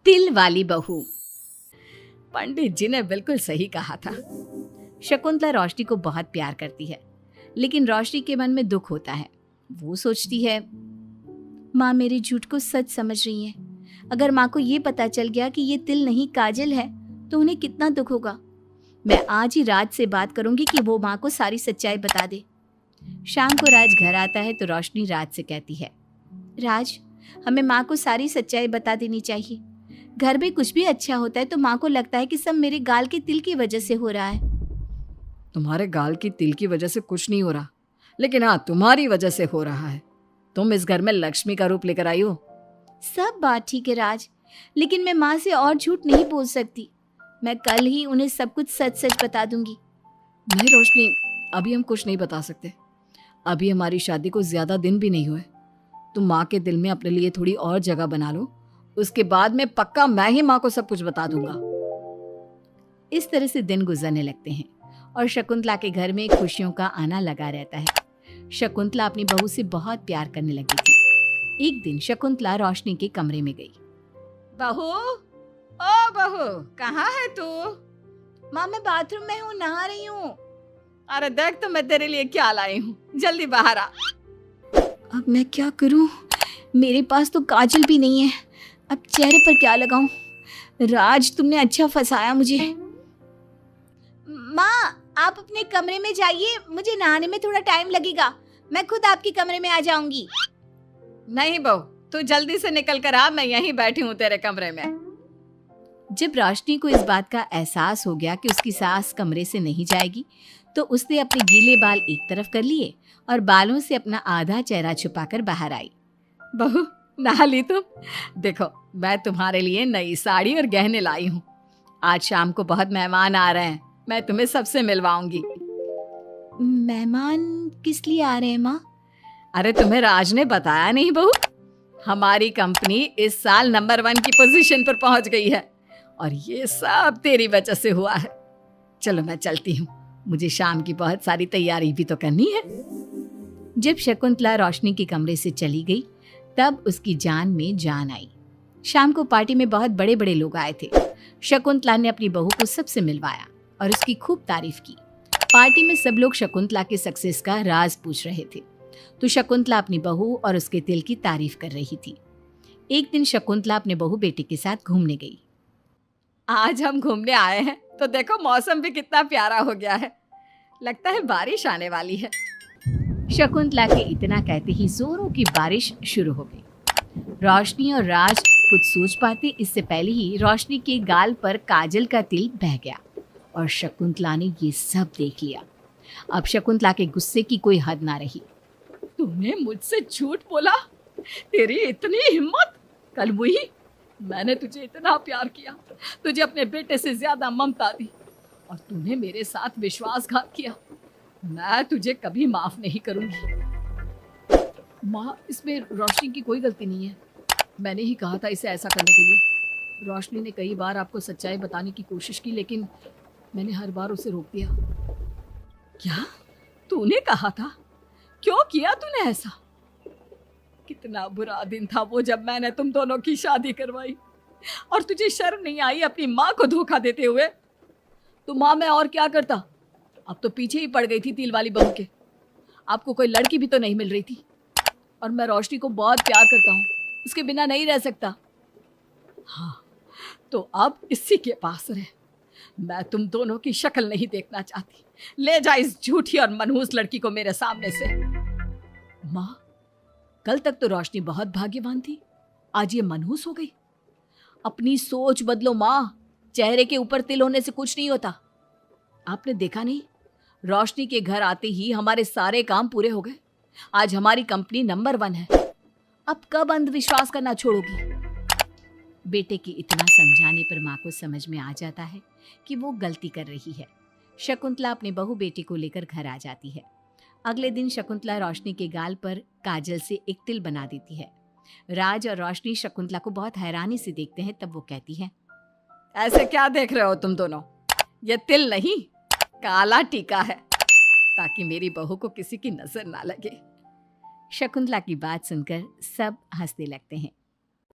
तिल वाली बहू। पंडित जी ने बिल्कुल सही कहा था। शकुंतला रोशनी को बहुत प्यार करती है, लेकिन रोशनी के मन में दुख होता है। वो सोचती है, माँ मेरे झूठ को सच समझ रही है। अगर माँ को ये पता चल गया कि ये तिल नहीं काजल है तो उन्हें कितना दुख होगा। मैं आज ही राज से बात करूंगी कि वो माँ को सारी सच्चाई बता दे। शाम को राज घर आता है तो रोशनी राज से कहती है, राज, हमें माँ को सारी सच्चाई बता देनी चाहिए। घर में कुछ भी अच्छा होता है तो माँ को लगता है कि सब मेरे गाल के तिल की वजह से हो रहा है। तुम्हारे गाल की तिल की वजह से कुछ नहीं हो रहा, लेकिन हाँ, तुम्हारी वजह से हो रहा है। तुम इस घर में लक्ष्मी का रूप लेकर आई हो। सब बात ठीक है राज, लेकिन मैं माँ से और झूठ नहीं बोल सकती। मैं कल ही उन्हें सब कुछ सच सच बता दूंगी। नहीं रोशनी, अभी हम कुछ नहीं बता सकते। अभी हमारी शादी को ज्यादा दिन भी नहीं हुए। तुम माँ के दिल में अपने लिए थोड़ी और जगह बना लो, उसके बाद में पक्का मैं ही माँ को सब कुछ बता दूंगा। इस तरह से दिन गुजरने लगते हैं और शकुंतला के घर में खुशियों का आना लगा रहता है। शकुंतला अपनी बहू से बहुत प्यार करने लगी थी। एक दिन शकुंतला रोशनी के कमरे में गई। बहू, ओ बहू, कहाँ है तू? माँ मैं बाथरूम में हूँ, नहा रही हूँ। अरे देख तो मैं तेरे लिए क्या लाई हूँ, जल्दी बाहर आ। अब मैं क्या करूँ? मेरे पास तो काजल भी नहीं है। अब चेहरे पर क्या लगाऊं? राज, तुमने अच्छा फंसाया मुझे। माँ आप अपने कमरे में जाइए, मुझे नहाने में थोड़ा टाइम लगेगा। मैं खुद आपके कमरे में आ जाऊंगी। नहीं बहू, तू जल्दी से निकल कर आ, मैं यहीं बैठी हूँ तेरे कमरे में। जब रोशनी को इस बात का एहसास हो गया कि उसकी सास कमरे से नहीं जाएगी, तो उसने अपने गीले बाल एक तरफ कर लिए और बालों से अपना आधा चेहरा छुपाकर बाहर आई। बहू, नहा ली तुम? देखो, मैं तुम्हारे लिए नई साड़ी और गहने लाई हूँ। आज शाम को बहुत मेहमान आ रहे हैं, मैं तुम्हें सबसे मिलवाऊंगी। मेहमान किस लिए आ रहे हैं माँ? अरे तुम्हें राज ने बताया नहीं बहू? हमारी कंपनी इस साल नंबर 1 की पोजीशन पर पहुंच गई है और ये सब तेरी वजह से हुआ है। चलो मैं चलती हूँ, मुझे शाम की बहुत सारी तैयारी भी तो करनी है। जब शकुंतला रोशनी के कमरे से चली गई, तब उसकी जान में जान आई। शाम को पार्टी में बहुत बड़े बड़े लोग आए थे। शकुंतला ने अपनी बहू को सबसे मिलवाया और उसकी खूब तारीफ की। पार्टी में सब लोग शकुंतला के सक्सेस का राज पूछ रहे थे, तो शकुंतला अपनी बहू और उसके दिल की तारीफ कर रही थी। एक दिन शकुंतला अपने बहू बेटे के साथ घूमने गई। आज हम घूमने आए हैं तो देखो मौसम भी कितना प्यारा हो गया है, लगता है बारिश आने वाली है। शकुंतला के इतना कहते ही जोरों की बारिश शुरू हो गई। रोशनी और राज कुछ सोच पाते इससे पहले ही रोशनी के गाल पर काजल का तिल बह गया और शकुंतला ने ये सब देख लिया। अब शकुंतला के गुस्से की कोई हद ना रही। तूने मुझसे झूठ बोला? तेरी इतनी हिम्मत? कल वही, मैंने तुझे इतना प्यार किया, तुझे अपने बेटे से ज्यादा ममता दी और तूने मेरे साथ विश्वासघात किया। मैं तुझे कभी माफ नहीं करूंगी। माँ, इसमें रोशनी की कोई गलती नहीं है। मैंने ही कहा था इसे ऐसा करने के लिए। रोशनी ने कई बार आपको सच्चाई बताने की कोशिश की, लेकिन मैंने हर बार उसे रोक दिया। क्या तूने कहा था? क्यों किया तूने ऐसा? कितना बुरा दिन था वो जब मैंने तुम दोनों की शादी करवाई और तुझे शर्म नहीं आई अपनी माँ को धोखा देते हुए? तो माँ, मैं और क्या करता? अब तो पीछे ही पड़ गई थी तिल वाली बहू के। आपको कोई लड़की भी तो नहीं मिल रही थी और मैं रोशनी को बहुत प्यार करता हूँ, उसके बिना नहीं रह सकता। हाँ, तो अब इसी के पास रहे। मैं तुम दोनों की शक्ल नहीं देखना चाहती। ले जा इस झूठी और मनहूस लड़की को मेरे सामने से। माँ, कल तक तो रोशनी बहुत भाग्यवान थी, आज ये मनहूस हो गई। अपनी सोच बदलो माँ, चेहरे के ऊपर तिल होने से कुछ नहीं होता। आपने देखा नहीं, रोशनी के घर आते ही हमारे सारे काम पूरे हो गए। आज हमारी कंपनी नंबर 1 है। अब कब अंधविश्वास करना छोड़ोगी? बेटे की इतना समझाने पर माँ को समझ में आ जाता है कि वो गलती कर रही है। शकुंतला अपने बहू बेटी को लेकर घर आ जाती है। अगले दिन शकुंतला रोशनी के गाल पर काजल से एक तिल बना देती है। राज और रोशनी शकुंतला को बहुत हैरानी से देखते हैं। तब वो कहती है, ऐसे क्या देख रहे हो तुम दोनों? ये तिल नहीं, काला टीका है, ताकि मेरी बहू को किसी की नजर ना लगे। शकुंतला की बात सुनकर सब हंसने लगते हैं।